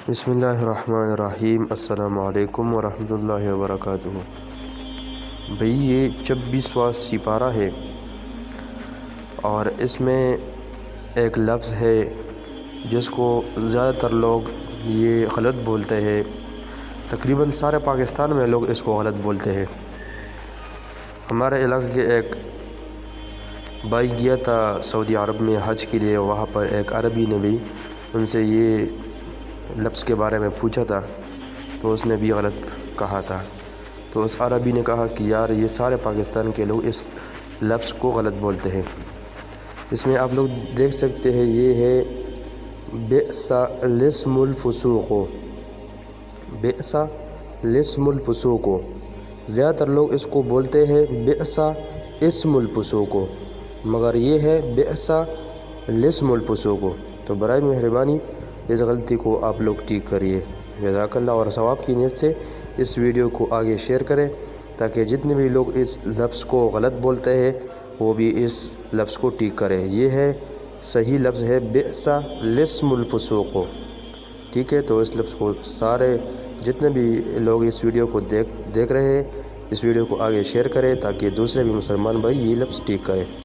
بسم اللہ الرحمن الرحیم۔ السلام علیکم ورحمۃ اللہ وبرکاتہ۔ بھئی یہ 26واں سپارہ ہے اور اس میں ایک لفظ ہے جس کو زیادہ تر لوگ یہ غلط بولتے ہیں، تقریباً سارے پاکستان میں لوگ اس کو غلط بولتے ہیں۔ ہمارے علاقے کے ایک بھائی گیا تھا سعودی عرب میں حج کے لیے، وہاں پر ایک عربی نے بھی ان سے یہ لفظ کے بارے میں پوچھا تھا تو اس نے بھی غلط کہا تھا۔ تو اس عربی نے کہا کہ یار یہ سارے پاکستان کے لوگ اس لفظ کو غلط بولتے ہیں۔ اس میں آپ لوگ دیکھ سکتے ہیں یہ ہے بئس الاسم الفسوق، بئس الاسم الفسوق۔ زیادہ تر لوگ اس کو بولتے ہیں بئس اسم الفسوق، مگر یہ ہے بئس الاسم الفسوق۔ تو برائے مہربانی اس غلطی کو آپ لوگ ٹھیک کریے، جزاک اللہ، اور ثواب کی نیت سے اس ویڈیو کو آگے شیئر کریں تاکہ جتنے بھی لوگ اس لفظ کو غلط بولتے ہیں وہ بھی اس لفظ کو ٹھیک کریں۔ یہ ہے صحیح لفظ ہے بئس الاسم الفسوق، ٹھیک ہے؟ تو اس لفظ کو سارے جتنے بھی لوگ اس ویڈیو کو دیکھ رہے ہیں اس ویڈیو کو آگے شیئر کریں تاکہ دوسرے بھی مسلمان بھائی یہ لفظ ٹھیک کریں۔